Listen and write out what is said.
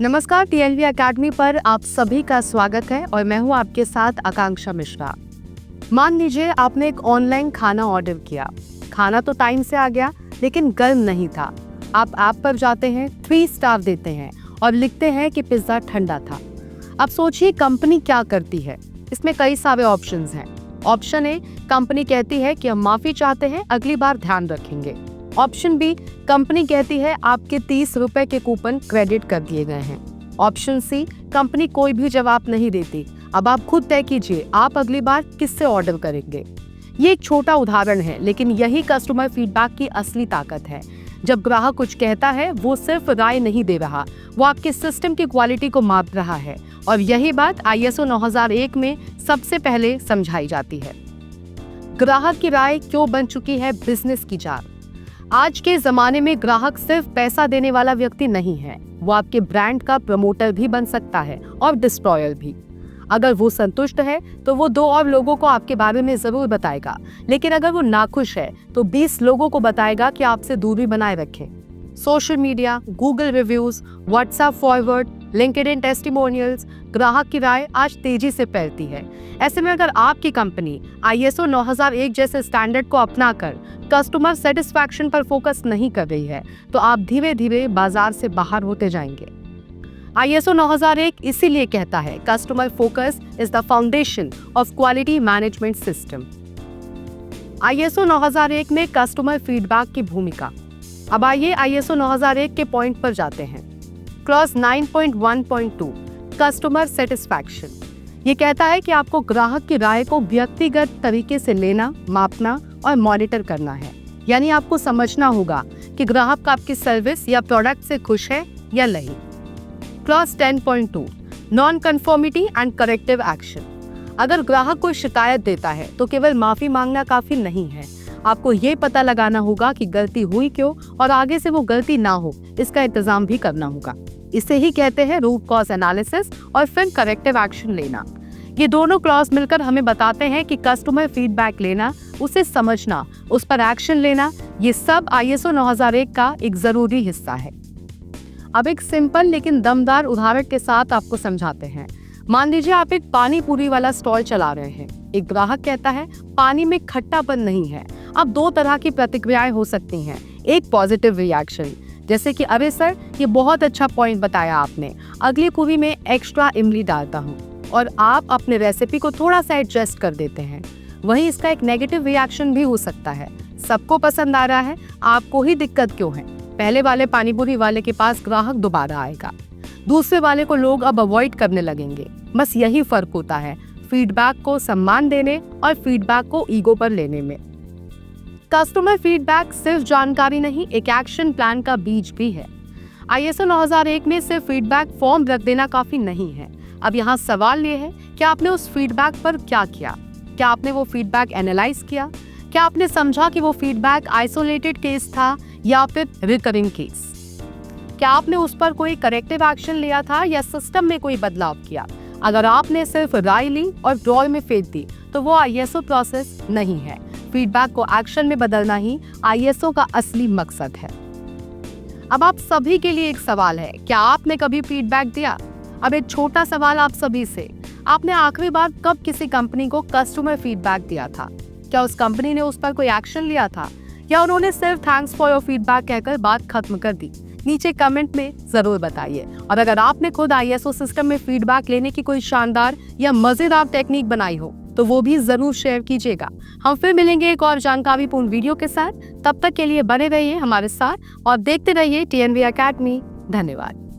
नमस्कार, TNV academy पर आप सभी का स्वागत है और मैं हूं आपके साथ आकांक्षा मिश्रा। मान लीजिए आपने एक ऑनलाइन खाना ऑर्डर किया। खाना तो टाइम से आ गया लेकिन गर्म नहीं था। आप ऐप पर जाते हैं, 3 स्टार देते हैं और लिखते हैं कि पिज्ज़ा ठंडा था। अब सोचिए कंपनी क्या करती है। इसमें कई सारे ऑप्शंस हैं। ऑप्शन ए, कंपनी कहती है कि हम माफ़ी चाहते हैं, अगली बार ध्यान रखेंगे। ऑप्शन बी, कंपनी कहती है आपके 30 रुपए के कूपन क्रेडिट कर दिए गए हैं। ऑप्शन सी, कंपनी कोई भी जवाब नहीं देती। अब आप खुद तय कीजिए आप अगली बार किससे ऑर्डर करेंगे। ये एक छोटा उदाहरण है लेकिन यही कस्टमर फीडबैक की असली ताकत है। जब ग्राहक कुछ कहता है वो सिर्फ राय नहीं दे रहा, वो आपके सिस्टम की क्वालिटी को माप रहा है। और यही बात ISO 9001 में सबसे पहले समझाई जाती है। ग्राहक की राय क्यों बन चुकी है बिजनेस की जान। आज के जमाने में ग्राहक सिर्फ पैसा देने वाला व्यक्ति नहीं है, वो आपके ब्रांड का प्रमोटर भी बन सकता है और डिस्ट्रॉयर भी। अगर वो संतुष्ट है तो वो 2 और लोगों को आपके बारे में जरूर बताएगा, लेकिन अगर वो नाखुश है तो 20 लोगों को बताएगा कि आपसे दूरी बनाए रखें। Social media, Google reviews, WhatsApp forward, LinkedIn testimonials, ग्राहक की राय आज तेजी से फैलती है। ऐसे में अगर आपकी कंपनी ISO 9001 जैसे स्टैंडर्ड को अपनाकर कस्टमर सेटिस्फैक्शन पर फोकस नहीं कर रही है तो आप धीरे धीरे बाजार से बाहर होते जाएंगे। ISO 9001 इसीलिए कहता है customer focus is the foundation of quality management system. ISO 9001 में कस्टमर फीडबैक की भूमिका। अब आइए ISO 9001 के पॉइंट पर जाते हैं। Clause 9.1.2 customer satisfaction. ये कहता है कि आपको ग्राहक की राय को व्यक्तिगत तरीके से लेना, मापना और मॉनिटर करना है। यानी आपको समझना होगा कि ग्राहक आपकी सर्विस या प्रोडक्ट से खुश है या नहीं। Clause 10.2 non conformity and corrective action. अगर ग्राहक कोई शिकायत देता है तो केवल माफी मांगना काफी नहीं है, आपको ये पता लगाना होगा कि गलती हुई क्यों और आगे से वो गलती ना हो इसका इंतजाम भी करना होगा। इसे ही कहते हैं रूट कॉज एनालिसिस और फिर करेक्टिव एक्शन लेना। ये दोनों क्लॉज मिलकर हमें बताते हैं कि कस्टमर फीडबैक लेना, उसे समझना, उस पर एक्शन लेना, ये सब ISO 9001 का एक जरूरी हिस्सा है। अब एक सिंपल लेकिन दमदार उदाहरण के साथ आपको समझाते हैं। मान लीजिए आप एक पानी पूरी वाला स्टॉल चला रहे हैं। एक ग्राहक कहता है पानी में खट्टापन नहीं है। अब 2 तरह की प्रतिक्रियाएं हो सकती हैं। एक पॉजिटिव रिएक्शन, जैसे कि अरे सर ये बहुत अच्छा पॉइंट बताया आपने, अगली पूरी में एक्स्ट्रा इमली डालता हूँ, और आप अपने रेसिपी को थोड़ा सा एडजस्ट कर देते हैं। वहीं इसका एक नेगेटिव रिएक्शन भी हो सकता है, सबको पसंद आ रहा है, आपको ही दिक्कत क्यों है। पहले वाले पानीपुरी वाले के पास ग्राहक दोबारा आएगा, दूसरे वाले को लोग अब अवॉइड करने लगेंगे। बस यही फर्क होता है फीडबैक को सम्मान देने और फीडबैक को ईगो पर लेने में। कस्टमर फीडबैक सिर्फ जानकारी नहीं, एक एक्शन प्लान का बीज भी है। ISO 9001 में सिर्फ फीडबैक फॉर्म रख देना काफी नहीं है। अब यहाँ सवाल ये है कि आपने उस फीडबैक पर क्या किया। क्या आपने वो फीडबैक एनालाइज किया? क्या आपने समझा कि वो फीडबैक आइसोलेटेड केस था या फिर रिकरिंग केस? क्या आपने उस पर कोई करेक्टिव एक्शन लिया था या सिस्टम में कोई बदलाव किया? अगर आपने सिर्फ राय ली और ड्रॉर में फेंक दी तो वो ISO प्रोसेस नहीं है। फीडबैक को एक्शन में बदलना ही ISO का असली मकसद है। अब आप सभी के लिए एक सवाल है, क्या आपने कभी फीडबैक दिया? अब एक छोटा सवाल आप सभी से, आपने आखिरी बार कब किसी कंपनी को कस्टमर फीडबैक दिया था? क्या उस कंपनी ने उस पर कोई एक्शन लिया था या उन्होंने सिर्फ थैंक्स फॉर योर फीडबैक कहकर बात खत्म कर दी? नीचे कमेंट में जरूर बताइए। और अगर आपने खुद ISO सिस्टम में फीडबैक लेने की कोई शानदार या मजेदार टेक्निक बनाई हो तो वो भी जरूर शेयर कीजिएगा। हम फिर मिलेंगे एक और जानकारीपूर्ण वीडियो के साथ। तब तक के लिए बने रहिए हमारे साथ और देखते रहिए TNV एकेडमी। धन्यवाद।